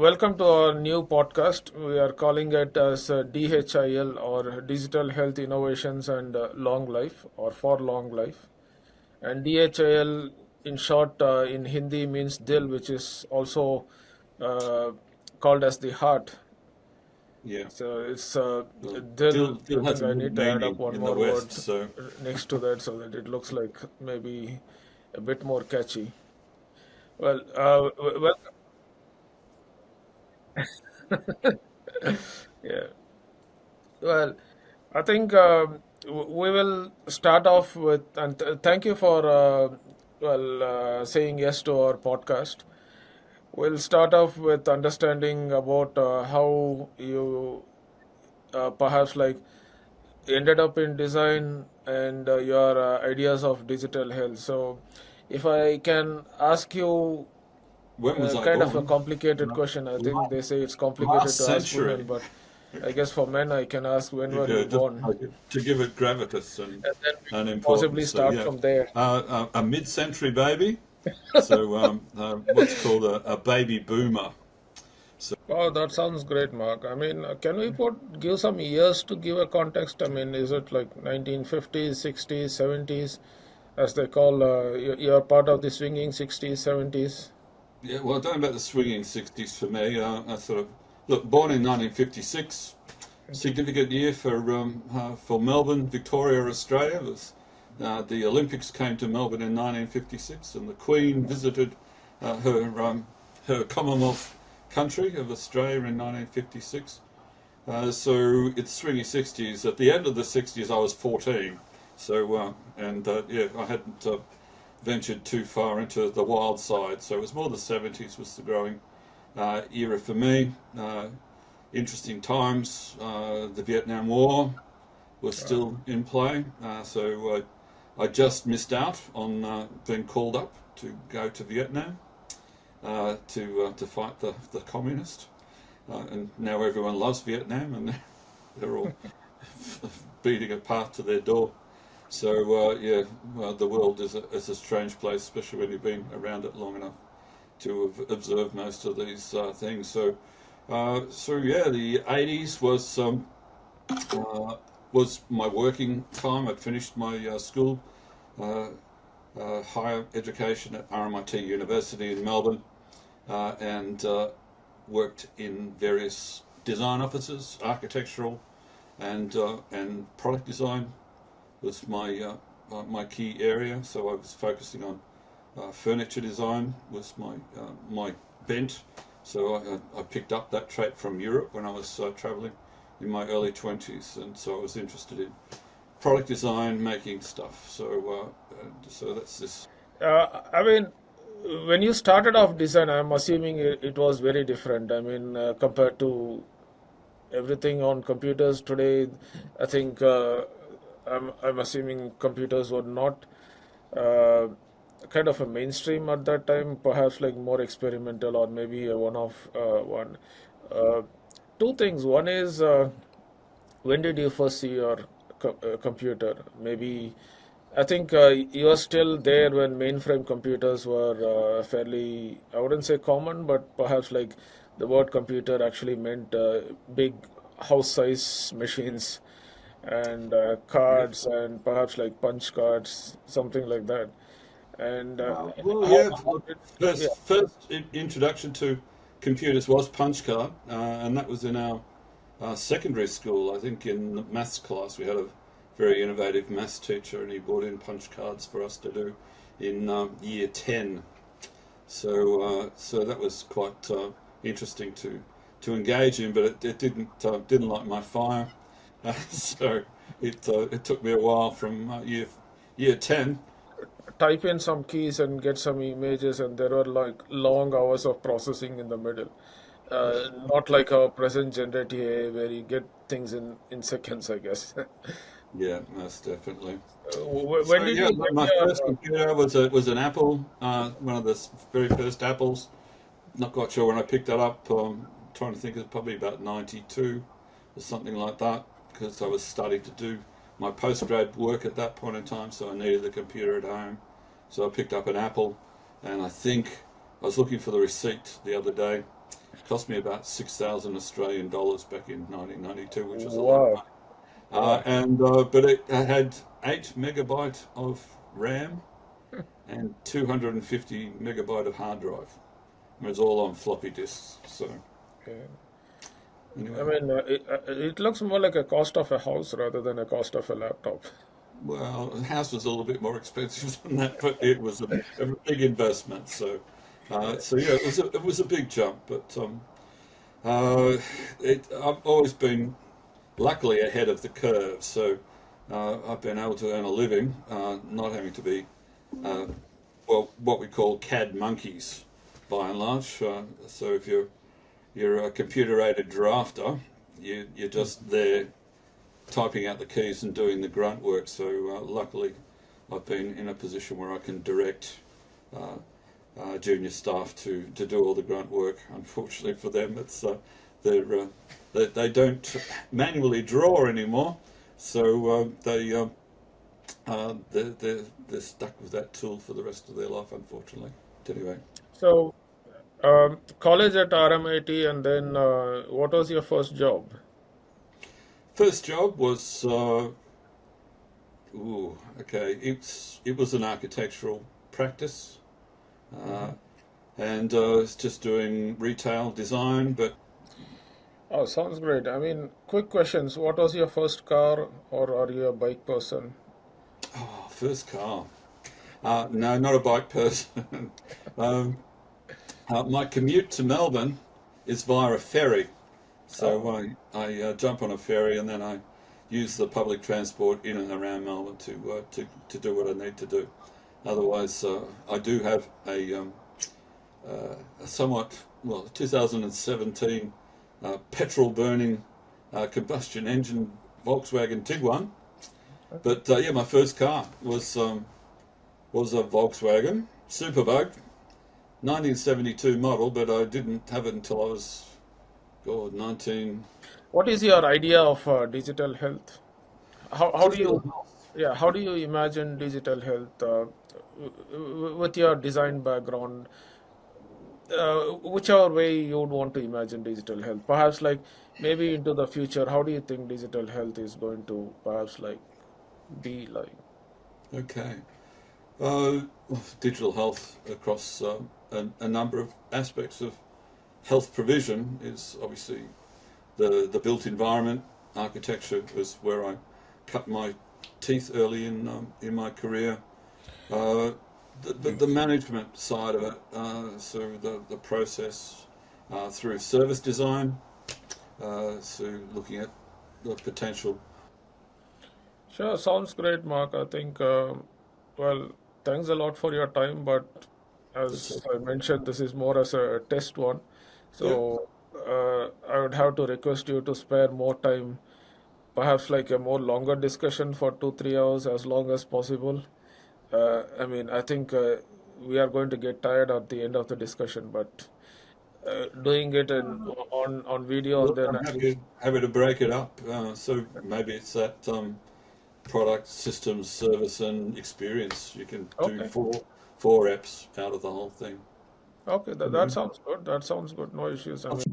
welcome to our new podcast. We are calling it as DHIL, or Digital Health Innovations and Long Life, or for Long Life. And DHIL in short in Hindi means Dil, which is also uh, called as the heart. Yeah, So it's well, Dil. I dill has think a I good need to add up meaning one in the more West, word so next to that so that it looks like maybe a bit more catchy. Well, well, yeah. Well, I think we will start off with, and thank you for saying yes to our podcast. We'll start off with understanding about how you perhaps like ended up in design and your ideas of digital health. So, if I can ask you when was I kind of a born? complicated La- question, I think la- they say it's complicated Last to ask women, century. but I guess for men, I can ask when were Yeah, you just born? to give it gravitas And then we and can possibly importance. So start yeah, from there. a mid-century baby. So what's called a baby boomer. So Oh, that sounds great, Mark. I mean, can we give some years to give a context? I mean, is it like 1950s, 60s, 70s, as they call, you're part of the swinging 60s, 70s? yeah, well, talking about the swinging '60s for me, I sort of look born in 1956. Significant year for Melbourne, Victoria, Australia. The Olympics came to Melbourne in 1956, and the Queen visited her Commonwealth country of Australia in 1956. So it's swinging 60s. At the end of the 60s, I was 14. So yeah, I hadn't ventured too far into the wild side. So it was more the 70s was the growing era for me. Interesting times. The Vietnam War was still in play, so I just missed out on being called up to go to Vietnam to fight the communists. And now everyone loves Vietnam, and they're all beating a path to their door. So yeah, well, the world is a strange place, especially when you've been around it long enough to have observed most of these things. So yeah, the 80s uh, was my working time. I'd finished my school, uh, higher education at RMIT University in Melbourne, and worked in various design offices, architectural and product design was my key area. So I was focusing on furniture design was my bent. So I picked up that trait from Europe when I was traveling in my early 20s, and so I was interested in product design, making stuff. So that's this. I mean, when you started off design, I'm assuming it was very different. I mean, compared to everything on computers today, I think I'm assuming computers were not uh, kind of a mainstream at that time, perhaps like more experimental or maybe a one-off one. Uh, Two things. One is when did you first see your computer? Maybe I think you are still there when mainframe computers were fairly, I wouldn't say common, but perhaps like the word computer actually meant big house-size machines and Yeah. cards and perhaps like punch cards, something like that. And Well, how, yeah. how did, yeah. First introduction to computers was punch card, and that was in our secondary school. I think in the maths class we had a very innovative maths teacher, and he brought in punch cards for us to do in year 10. So that was quite interesting to engage in, but it didn't light my fire. So it took me a while from year 10. Type in some keys and get some images, and there were like long hours of processing in the middle. Not like our present generative AI where you get things in seconds, I guess. Yeah, most definitely. When So did yeah, you get my first your computer was an Apple, one of the very first Apples. Not quite sure when I picked that up. Trying to think, it's probably about 92 or something like that, because I was starting to do my postgrad work at that point in time, so I needed a computer at home. So I picked up an Apple, and I think I was looking for the receipt the other day, cost me about 6,000 Australian dollars back in 1992, which was a lot of Wow, money. wow. But it had 8 megabyte of RAM and 250 megabyte of hard drive. It was all on floppy disks. So Okay. I anyway, mean, it looks more like a cost of a house rather than a cost of a laptop. well, the house was a little bit more expensive than that, but it was a big investment. So yeah, it was a big jump, but uh, I've always been luckily ahead of the curve. So I've been able to earn a living, not having to be uh, well what we call CAD monkeys by and large. So if you're a computer-aided drafter, you're just there typing out the keys and doing the grunt work. So luckily, I've been in a position where I can direct uh, junior staff to do all the grunt work. Unfortunately for them, they're, they don't manually draw anymore, so they're stuck with that tool for the rest of their life, unfortunately. Anyway, So, college at RMIT, and then what was your first job? first job was okay. It was an architectural practice. Hmm. Uh, and it's just doing retail design. But Oh, sounds great. I mean, quick questions. What was your first car, or are you a bike person? first car, no, not a bike person. um, my commute to Melbourne is via a ferry, so Oh, I jump on a ferry and then I use the public transport in and around Melbourne to do what I need to do. Otherwise, I do have a somewhat, well, 2017 petrol burning combustion engine Volkswagen Tiguan. okay. But yeah, my first car was a Volkswagen Superbug, 1972 model, but I didn't have it until I was, God, 19. What is your idea of digital health? How do Digital you, health. yeah, how do you imagine digital health with your design background? Whichever way you would want to imagine digital health, perhaps like maybe into the future, how do you think digital health is going to perhaps like be like? Okay. Uh, Digital health across a number of aspects of health provision is obviously the built environment. Architecture was where I cut my teeth early in my career. Uh, the management side of it, so the process through service design, so looking at the potential. Sure, sounds great, Mark. I think, well, thanks a lot for your time, but That's as I mentioned, this is more as a test one. Yeah, So I would have to request you to spare more time, perhaps like a more longer discussion for 2, 3 hours, as long as possible. I mean, I think we are going to get tired at the end of the discussion, but doing it on video and look, then I'm at least. happy to break it up. So maybe it's that product, systems, service, and experience. You can do Okay. four apps out of the whole thing. Okay, that Anyway, sounds good. That sounds good. No issues. I I'll